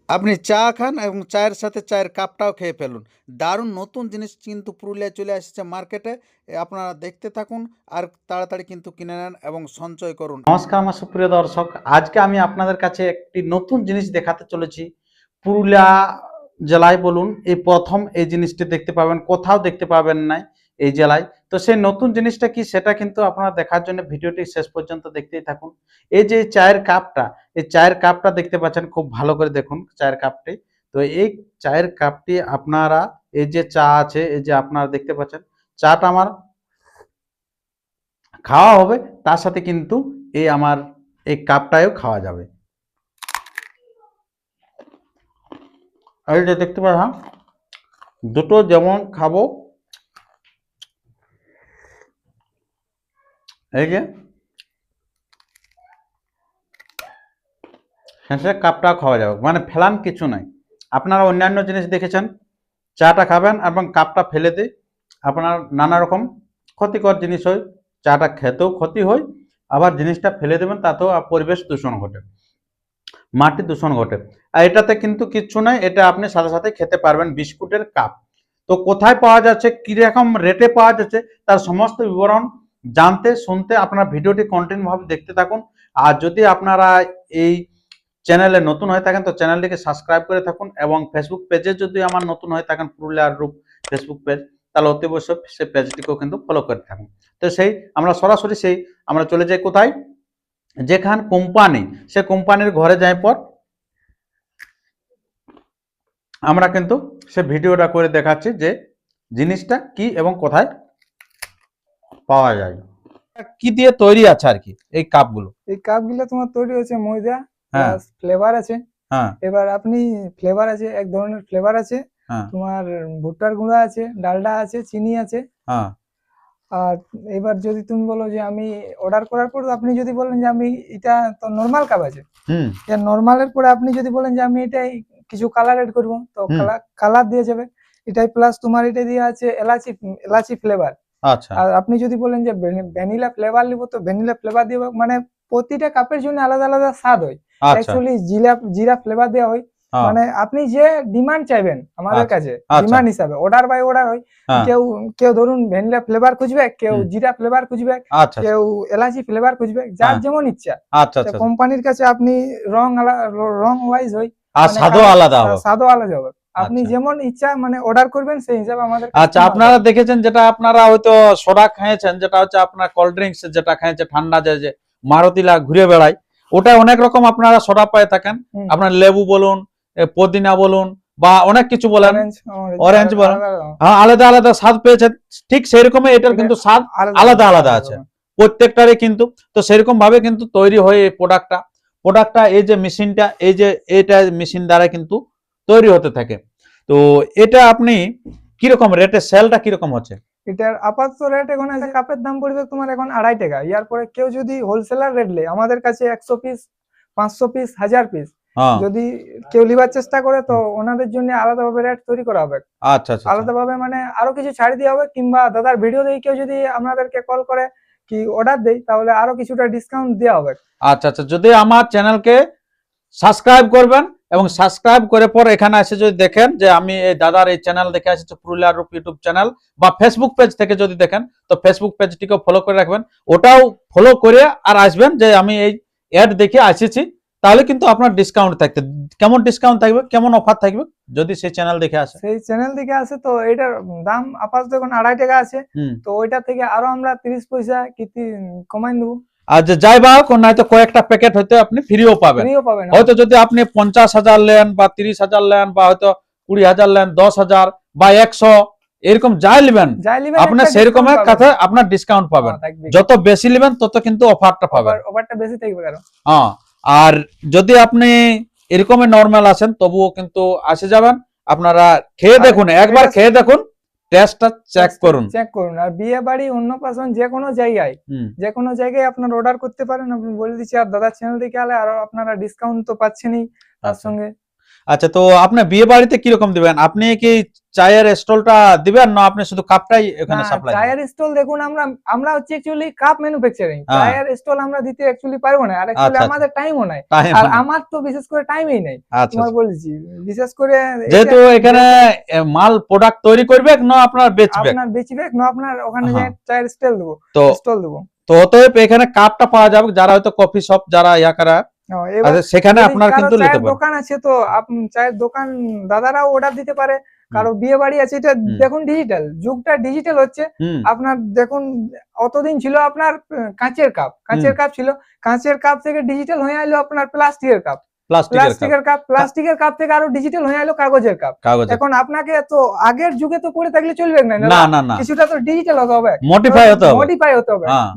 আপনি চা খান এবং চায়ের সাথে চায়ের কাপটাও খেয়ে ফেলুন। দারুণ নতুন জিনিস কিন্তু পুরুলিয়ায় চলে এসেছে মার্কেটে। আপনারা দেখতে থাকুন আর তাড়াতাড়ি কিন্তু কিনে নেন এবং সঞ্চয় করুন। নমস্কার আমার সুপ্রিয় দর্শক, আজকে আমি আপনাদের কাছে একটি নতুন জিনিস দেখাতে চলেছি। পুরুলিয়া জেলায় বলুন এই প্রথম এই জিনিসটি দেখতে পাবেন, কোথাও দেখতে পাবেন না এই জেলায়। তো সেই নতুন জিনিসটা কি সেটা কিন্তু আপনারা দেখার জন্য ভিডিওটি শেষ পর্যন্ত দেখতেই থাকুন। এই যে চায়ের কাপটা, এই চায়ের কাপটা দেখতে পাচ্ছেন, খুব ভালো করে দেখুন চায়ের কাপটি। তো এই চায়ের কাপটি আপনারা, এই যে চা আছে, এই যে আপনারা দেখতে পাচ্ছেন চাটা আমার খাওয়া হবে, তার সাথে কিন্তু এই আমার এই কাপটাও খাওয়া যাবে। এই যে দেখতে পাচ্ছেন দুটো যেমন খাবো, এই যে শেষে কাপটাও খাওয়া যাবে, মানে ফেলান কিছু নাই। আপনারা অন্যান্য জিনিস দেখেছেন, চাটা খাবেন এবং কাপটা ফেলে দিয়ে আপনার নানা রকম ক্ষতিকর জিনিস হয়, চাটা খেতেও ক্ষতি হয়, আবার জিনিসটা ফেলে দেবেন তাতেও পরিবেশ দূষণ ঘটে, মাটি দূষণ ঘটে। আর এটাতে কিন্তু কিচ্ছু নাই, এটা আপনি সাথে সাথে খেতে পারবেন। বিস্কুটের কাপ তো কোথায় পাওয়া যাচ্ছে, কিরকম রেটে পাওয়া যাচ্ছে, তার সমস্ত বিবরণ জানতে শুনতে আপনার ভিডিওটি কন্টিনিউ ভাবে দেখতে থাকুন। আর যদি আপনারা এই চ্যানেলে নতুন হয়ে থাকেন তো চ্যানেলটিকে সাবস্ক্রাইব করে থাকুন, এবং ফেসবুক পেজে যদি আমার নতুন হয়ে থাকেন পুরুলিয়ার রূপ ফেসবুক পেজ, তাহলে অতি অবশ্যই সেই পেজটিকেও কিন্তু ফলো করে থাকুন। তো সেই আমরা সরাসরি আমরা চলে যাই কোথায়, যেখান কোম্পানি, সে কোম্পানির ঘরে যাই পর আমরা কিন্তু সে ভিডিওটা করে দেখাচ্ছি যে জিনিসটা কি এবং কোথায় পাওয়া যায়, কি দিয়ে তৈরি আছে আর কি এই কাপগুলো। এই কাপগুলো তোমার তৈরি হচ্ছে ময়দা হ্যাঁ, প্লাস ফ্লেভার আছে। হ্যাঁ, এবার আপনি ফ্লেভার আছে, এক ধরনের ফ্লেভার আছে, হ্যাঁ, তোমার ভুট্টার গুঁড়া আছে, ডালডা আছে, চিনি আছে। হ্যাঁ, আর এবার যদি তুমি বলো যে আমি অর্ডার করার পর আপনি যদি বলেন যে আমি এটা তো নর্মাল কাপ আছে, হুম, এর নর্মালের পরে আপনি যদি বলেন যে আমি এটাই কিছু কালার এড করবো তো হুম, কালার দিয়ে যাবে। এটাই প্লাস তোমার এটা দিয়ে আছে এলাচি, এলাচি ফ্লেভার। আচ্ছা, আর আপনি যদি বলেন যে ভ্যানিলা ফ্লেভার নিবো তো ভ্যানিলা ফ্লেভার দিব, মানে প্রতিটা কাপের জন্য আলাদা আলাদা স্বাদ হয়। আচ্ছা, অ্যাকচুয়ালি জিরা ফ্লেভার দেওয়া হয়। হ্যাঁ, মানে আপনি যে ডিমান্ড চাইবেন আমাদের আচ্ছা, কাছে, আচ্ছা, ডিমান্ড হিসাবে অর্ডার বাই অর্ডার হয়। হ্যাঁ, কেউ কেউ ধরুন ভ্যানিলা ফ্লেভার খুঁজবে, কেউ হুম, জিরা ফ্লেভার খুঁজবে, আচ্ছা, কেউ এলাচি ফ্লেভার খুঁজবে, যার হ্যাঁ, যেমন ইচ্ছা। আচ্ছা, তো আচ্ছা, কোম্পানির কাছে আপনি রং ওয়াইজ হয়, আর মানে স্বাদও আলাদা হবে। স্বাদও আলাদা হবে। আপনি আচ্ছা, যেমন ইচ্ছা মানে অর্ডার করবেন সেই হিসাবে আমাদের কাছে আচ্ছা, মাল আপনারা পাবেন। দেখেছেন যেটা আপনারা হয়তো সোডা খেয়েছেন, যেটা হচ্ছে আপনার কোল্ড ড্রিঙ্কস যেটা খেয়েছে ঠান্ডা, যে মারুতিলা ঘুরে বেড়ায়, ওটা অনেক রকম আপনারা সোডা পেয়ে থাকেন। হুম, আপনার লেবু বলুন, পুদিনা বলুন, বা অনেক কিছু বলেন, অরেঞ্জ অরেঞ্জ বলুন, আলাদা হ্যাঁ, আলাদা আলাদা স্বাদ পেয়েছেন। ঠিক সেরকমই এটার এটা কিন্তু স্বাদ আলাদা আলাদা আলাদা আলাদা আলাদা আছে হবে। প্রত্যেকটারই কিন্তু। তো সেরকম ভাবে কিন্তু তৈরি হয় এই প্রোডাক্টটা এই যে মেশিনটা, এই যে এটা মেশিন দ্বারা কিন্তু তৈরি হতে থাকে। তো এটা আপনি কিরকম রেটে সেলটা কিরকম হচ্ছে? এটার আপাতত রেট এখন আছে, কাপের দাম পড়বে তোমার এখন 2.5 টাকা। ইয়ার পরে কেউ যদি হোলসেলার রেট লে আমাদের কাছে 100 পিস, 500 পিস, 1000 পিস হ্যাঁ, যদি কেউ লিবার চেষ্টা করে তো ওনাদের জন্য আলাদাভাবে রেট তৈরি করা হবে। আচ্ছা, আচ্ছা, আচ্ছা, আলাদাভাবে মানে আরো কিছু ছাড় দেওয়া হবে, কিংবা দাদার ভিডিও দেখে কেউ যদি আপনাদেরকে কল করে কি অর্ডার দেয় তাহলে আরো কিছুটা ডিসকাউন্ট দেওয়া হবে। আচ্ছা, আচ্ছা, যদি আমার চ্যানেলকে সাবস্ক্রাইব করবেন এবং সাবস্ক্রাইব করে পর এখানে এসে যদি দেখেন যে আমি এই দাদার এই চ্যানেল দেখে এসেছি পুরুলিয়ার রূপ ইউটিউব চ্যানেল, বা ফেসবুক পেজ থেকে যদি দেখেন তো ফেসবুক পেজটিকেও ফলো করে রাখবেন, ওটাও ফলো করে আর আসবেন যে আমি এই অ্যাড দেখে এসেছি, তাহলে কিন্তু আপনার ডিসকাউন্ট থাকবে। কেমন ডিসকাউন্ট থাকবে, কেমন অফার থাকবে যদি সেই চ্যানেল দেখে আসে? সেই চ্যানেল থেকে আসে তো এটার দাম আপাতত এখন 2.5 টাকা আছে। হুম, তো ওইটা থেকে আরো আমরা 30 পয়সা কি কমাই দেবো। আর যে যাই বা হোক নয়তো কয়েকটা প্যাকেট হয়তো আপনি ফ্রিও পাবেন। ফ্রিও পাবেন। হয়তো যদি আপনি 50,000 নেন বা 30,000 নেন বা হয়তো 20,000 নেন, 10,000 বা 100, এরকম যাই নেবেন যাই লিবেন আপনার একটা সেরকমের ডিসকাউন্ট কাছে পাবেন। আপনার ডিসকাউন্ট পাবেন। থাকবে, যত বেশি নেবেন তত কিন্তু অফারটা পাবেন। অফারটা বেশি থাকবে কারণ। হ্যাঁ, আর যদি আপনি এরকমই নরমাল আসেন তবুও কিন্তু আসে যাবেন। আপনারা খেয়ে আর দেখুন, একবার এটা খেয়ে দেখুন, টেস্টটা চেক করুন। চেক করুন। আর বিয়ে বাড়ি, অন্নপ্রাশন যে কোনো জায়গায়, হুম, যে কোনো জায়গায় আপনার অর্ডার করতে পারেন। আমি বলে দিচ্ছি, আর দাদার চ্যানেল থেকে আলে আরো আপনারা ডিসকাউন্ট তো পাচ্ছেনই তার আচ্ছা, সঙ্গে। আচ্ছা, তো আপনি বিয়ে বাড়িতে কিরকম দিবেন? আপনি কি চায়ের স্টলটা দিবেন না আপনি শুধু কাপটাই এখানে না, সাপ্লাই চায়ের স্টল দেখুন, আমরা হচ্ছে অ্যাকচুয়ালি কাপ ম্যানুফ্যাকচারিং, হ্যাঁ। চায়ের স্টল আমরা দিতে অ্যাকচুয়ালি পারবো না, আর অ্যাকচুয়ালি আচ্ছা, আমাদের টাইমও নাই, টাইম আর আমার তো বিশেষ করে টাইমই নাই। আচ্ছা, তোমার বলেছি বিশেষ করে যেহেতু এটা এখানে মাল প্রোডাক্ট তৈরি করবে না আপনার বেচবে, আপনার বেচবে না, আপনার ওখানে যে হ্যাঁ। চায়ের স্টল দেবো, তো স্টল দেবো। তো অতএব এখানে কাপটা পাওয়া যাবে, যারা হয়তো কফি শপ যারা ইয়া করা এবার আচ্ছা, সেখানে যদি আপনার কারো কিন্তু নিতে চায়ের পারেন। দোকান আছে তো চায়ের দোকান দাদারাও অর্ডার দিতে পারে, কারো বিয়ে বাড়ি আছে, এটা হুম। দেখুন ডিজিটাল যুগটা, ডিজিটাল হচ্ছে। হুম, আপনার দেখুন অতদিন ছিল আপনার কাঁচের কাপ ছিল, কাঁচের কাপ থেকে ডিজিটাল হয়ে এলো আপনার প্লাস্টিকের কাপ, প্লাস্টিকের কাপ, প্লাস্টিকের কাপ থেকে আরো ডিজিটাল হয়ে এলো কাগজের কাপ। কাগজের, এখন আপনাকে তো আগের যুগে তো পড়ে থাকলে চলবে না, না না না, কিছুটা তো ডিজিটাল হতে হবে, মডিফাই হতে হবে, মডিফাই হতে হবে। হ্যাঁ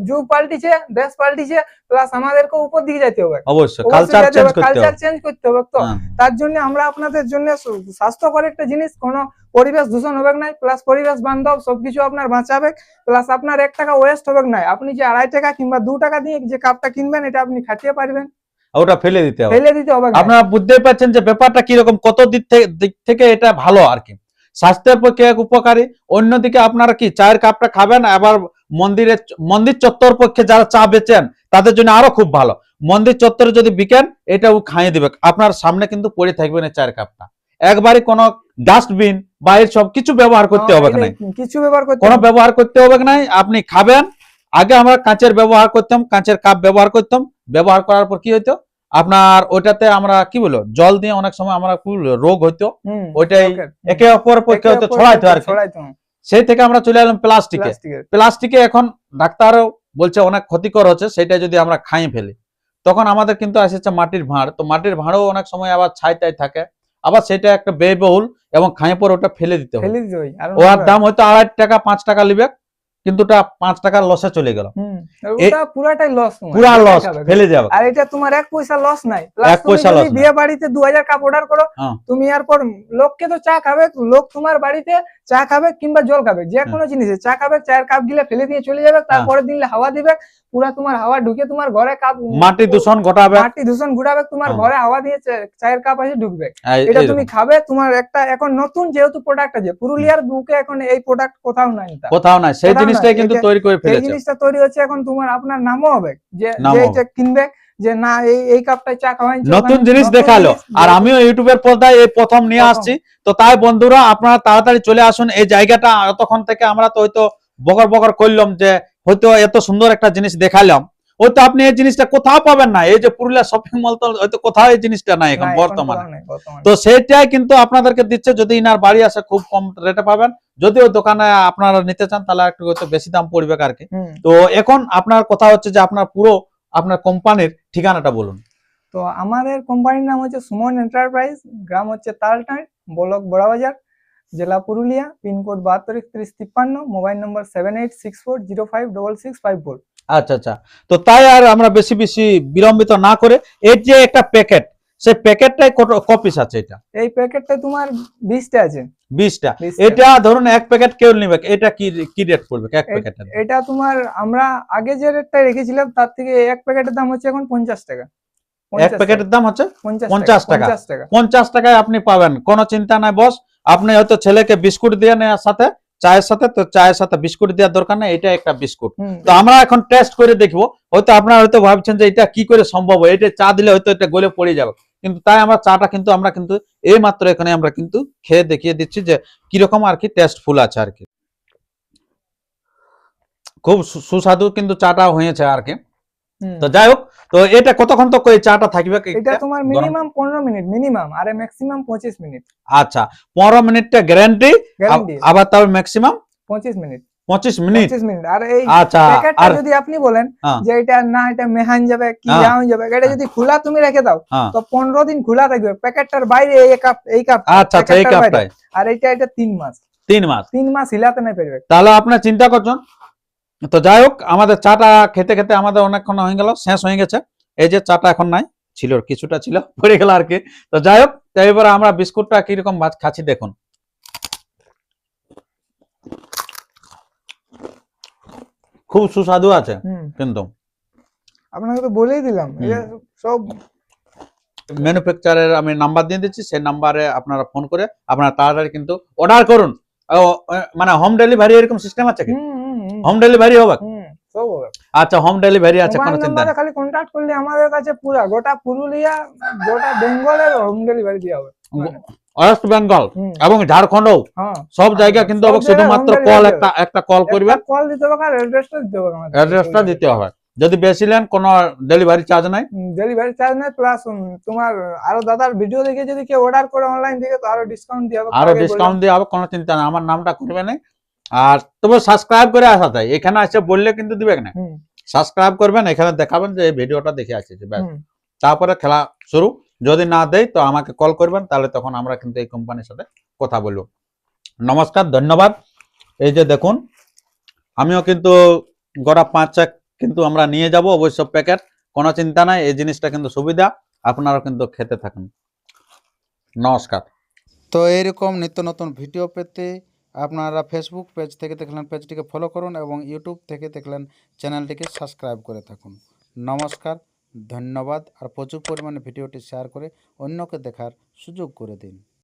যুগ পাল্টিছে, দেশ পাল্টিছে, প্লাস আমাদেরকে উপর দিকে যেতে হবে, অবশ্যই কালচার চেঞ্জ করতে কালচার হবে, চেঞ্জ করতে হবে। তো হ্যাঁ। তার জন্য আমরা আপনাদের জন্য স্বাস্থ্যকর একটা জিনিস, কোনো পরিবেশ দূষণ হবে না, প্লাস পরিবেশ বান্ধব সবকিছু আপনার বাঁচাবে, প্লাস আপনার 1 টাকা ওয়েস্ট হবে না। আপনি যে 2.5 টাকা কিংবা 2 টাকা দিয়ে যে কাপটা কিনবেন, এটা আপনি খাটিয়ে পারবেন, ওটা ফেলে দিতে হবে। ফেলে দিতে হবে না। আপনারা বুঝতেই পারছেন যে ব্যাপারটা কিরকম, কত দিক থেকে এটা ভালো আর কি, স্বাস্থ্যের পক্ষে এক উপকারী, অন্যদিকে আপনারা কি চায়ের কাপটা খাবেন, আবার মন্দির চত্বর পক্ষে যারা চা বেচেন তাদের জন্য আরো খুব ভালো, মন্দির চত্বরে যদি বিকেন এটা ও খাইয়ে দিবে, আপনার সামনে কিন্তু পড়ে থাকবে না চায়ের কাপটা, একবারে কোনো ডাস্টবিন বা এর সব কিছু ব্যবহার করতে হবে না, কিছু ব্যবহার করতে কোনো ব্যবহার করতে হবে না, আপনি খাবেন। আগে আমরা কাঁচের ব্যবহার করতাম, কাঁচের কাপ ব্যবহার করতাম, ব্যবহার করার পর কি হইতো আপনার ওইটাতে আমরা কি বলো জল দিয়ে অনেক সময় আমরা কি বলবো রোগ হইতো, ওইটাই একে অপরের পক্ষে হয়তো ছড়াইতো আর কি, সেই থেকে আমরা চলে এলাম প্লাস্টিকে। এখন ডাক্তারও বলছে অনেক ক্ষতিকর হচ্ছে, সেটা যদি আমরা খাইয়ে ফেলি তখন আমাদের কিন্তু আসছে মাটির ভাঁড়, তো মাটির ভাঁড়ও অনেক সময় আবার ছাই থাকে, আবার সেটা একটা ব্যয়বহুল, এবং খাইয়ে পর ওটা ফেলে দিতে হবে, ওর দাম হয়তো 2.5 টাকা 5 টাকা লিবে, কিন্তু ওটা 5 টাকার লসে চলে গেল, ওটা পুরাটাই লস, পুরা লস ফেলে যাবে, আর এটা তোমার 1 পয়সা লস নাই, 1 পয়সা লস। বিয়ে বাড়িতে 2000 কাপ অর্ডার করো তুমি, এরপর লোককে তো চা খাবে, লোক তোমার বাড়িতে চা খাবে কিংবা জল খাবে, যে কোনো জিনিসে চা খাবে, চায়ের কাপ গিলে ফেলে দিয়ে চলে যাবে, তারপরে দিন হাওয়া দিবে, পুরা তোমার হাওয়া ঢুকে তোমার ঘরে কাপ মাটি দূষণ ঘটাবে, তোমার ঘরে হাওয়া দিয়ে চায়ের কাপ এসে ঢুকবে, এটা তুমি খাবে। তোমার একটা এখন নতুন যেহেতু প্রোডাক্ট আছে পুরুলিয়ার বুকে, এখন এই প্রোডাক্ট কোথাও নাই, সেই জিনিসটাই কিন্তু তৈরি করে ফেলেছে, এই জিনিসটা তৈরি হচ্ছে, এখন তোমার আপনার নামও হবে, যে এটা কিনবে যে না এই কাপটায় চা খাওয়াই, নতুন জিনিস দেখালো, আর আমিও ইউটিউবের পর্দায় এই প্রথম নিয়ে আসছি, তো তাই বন্ধুরা আপনারা তাড়াতাড়ি চলে আসুন এই জায়গাটা, তখন থেকে আমরা তো হয়তো বকর করলাম যে হয়তো এত সুন্দর একটা জিনিস দেখালাম, হয়তো আপনি এই জিনিসটা কোথাও পাবেন না, এই যে পুরুলিয়া শপিং মল তো হয়তো কোথাও এই জিনিসটা নাই এখন বর্তমানে, তো সেটাই কিন্তু আপনাদেরকে দিচ্ছে, যদি ইনার বাড়ি আসে খুব কম রেটে পাবেন, যদি ওই দোকানে আপনারা নিতে চান তাহলে একটু হয়তো বেশি দাম পড়বে আর কি। তো এখন আপনার কথা হচ্ছে যে আপনার পুরো আপনার কোম্পানির ঠিকানাটা বলুন। তো আমাদের কোম্পানির নাম হচ্ছে সুমন এন্টারপ্রাইজ, গ্রাম হচ্ছে তালটাই, ব্লক বড়াবাজার, জেলা পুরুলিয়া, পিনকোড 723153, মোবাইল নম্বর 7864056654। আচ্ছা, তো তাই আর আমরা বেশি বিলম্বিত না করে, এর যে একটা প্যাকেট, সেই প্যাকেটটাই কত পিস আছে? এটা এই প্যাকেটটা তোমার 20টা আছে, 20টা। এটা ধরুন এক প্যাকেট কেউ নিবে, এটা কি রেট পড়বে এক প্যাকেটের? এটা তোমার আমরা আগে যে রেটটা রেখেছিলাম তার থেকে এক প্যাকেটের দাম হচ্ছে এখন 50 টাকা, এক প্যাকেটের দাম হচ্ছে 50 টাকা। 50 টাকায় আপনি পাবেন, কোনো চিন্তা নাই বস, আপনি হয়তো ছেলেকে বিস্কুট দিয়ে নেওয়ার সাথে চায়ের সাথে, তো চায়ের সাথে বিস্কুট দেওয়ার দরকার নেই, এটা একটা বিস্কুট। তো আমরা এখন টেস্ট করে দেখবো, হয়তো আপনারা হয়তো ভাবছেন যে এটা কি করে সম্ভব, এটা চা দিলে হয়তো এটা গলে পড়ে যাবে, কিন্তু তাই আমরা চাটা কিন্তু আমরা কিন্তু এই মাত্র এখানে আমরা কিন্তু খেয়ে দেখিয়ে দিচ্ছি যে কিরকম আর কি টেস্টফুল আছে আর কি, খুব সুস্বাদু কিন্তু চাটা হয়েছে আর কি। তো যাই হোক, তো এটা কতক্ষণ তো এই চাটা থাকবে? এটা তোমার মিনিমাম 15 মিনিট মিনিমাম, আর ম্যাক্সিমাম 25 মিনিট। আচ্ছা, 15 মিনিটটা গ্যারান্টি, আবার তাও ম্যাক্সিমাম 25 মিনিট। 25 মিনিট। আর এই প্যাকেটটা যদি আপনি বলেন যে এটা না এটা মেহান যাবে কি যাওয়া যাবে, এটা যদি খোলা তুমি রেখে দাও তো 15 দিন খোলা থাকবে, প্যাকেটটার বাইরে এই কাপ। আচ্ছা, এই কাপটাই। আর এটা 3 মাস। 3 মাস হিলাতে না পারবে, তাহলে আপনার চিন্তা করছেন। তো যাই হোক, আমাদের চাটা খেতে খেতে আমাদের অনেকক্ষণ হয়ে গেল, শেষ হয়ে গেছে, এই যে চাটা এখন নাই, ছিল কিছুটা ছিল পড়ে গেল আর কি। তো যাই হোক, এবারে আমরা বিস্কুটটা কিরকম খাচ্ছি দেখুন। খুব সুস্বাদু আছে কিন্তু, আপনাকে তো বলেই দিলাম সব ম্যানুফ্যাকচারের আমি নাম্বার দিয়ে দিচ্ছি, সেই নাম্বারে আপনারা ফোন করে আপনারা তাড়াতাড়ি কিন্তু অর্ডার করুন। মানে হোম ডেলিভারি এরকম সিস্টেম আছে কি? হোম ডেলিভারি হবে? সব হবে। আচ্ছা, হোম ডেলিভারি আছে, মোবাইল কোনো চিন্তা নাম্বারে নেই। খালি কন্টাক্ট করলে আমাদের কাছে পুরো গোটা পুরুলিয়া, গোটা বেঙ্গলের হোম ডেলিভারি দেওয়া হবে। ওয়েস্ট বেঙ্গল হুম। এবং ঝাড়খণ্ডও হ্যাঁ, সব জায়গা কিন্তু সব হবে, জায়গায় শুধুমাত্র home কল delivery একটা কল করবেন, কল দিতে হবে আর অ্যাড্রেসটা দিতে হবে আমাদের। অ্যাড্রেসটা দিতে হবে। যদি বেশি নেন কোনো ডেলিভারি চার্জ নাই। ডেলিভারি চার্জ নাই, প্লাস তোমার আরো দাদার ভিডিও দেখে যদি কেউ অর্ডার করে অনলাইন থেকে তো আরো ডিসকাউন্ট দেওয়া হবে। আরো ডিসকাউন্ট দেওয়া হবে, কোনো চিন্তা নেই, আমার নামটা করবে না। আর তবে সাবস্ক্রাইব করে আসা যায়, এখানে এসে বললে কিন্তু দিবে না। সাবস্ক্রাইব করবেন, এখানে দেখাবেন যে এই ভিডিওটা দেখে আসছে, ব্যাস। তারপরে খেলা শুরু। যদি না দেয় তো আমাকে কল করবেন, তাহলে তখন আমরা কিন্তু এই কোম্পানির সাথে কথা বলবো। নমস্কার, ধন্যবাদ। এই যে দেখুন, আমিও কিন্তু গোটা 5-6 কিন্তু আমরা নিয়ে যাব অবশ্য প্যাকেট, কোনো চিন্তা নাই। এই জিনিসটা কিন্তু সুবিধা, আপনারা কিন্তু খেতে থাকুন। নমস্কার। তো এইরকম নিত্য নতুন ভিডিও পেতে আপনারা ফেসবুক পেজ থেকে দেখলেন পেজটিকে ফলো করুন এবং ইউটিউব থেকে দেখলেন চ্যানেলটিকে সাবস্ক্রাইব করে থাকুন। নমস্কার, ধন্যবাদ। আর প্রচুর পরিমাণে ভিডিওটি শেয়ার করে অন্যকে দেখার সুযোগ করে দিন।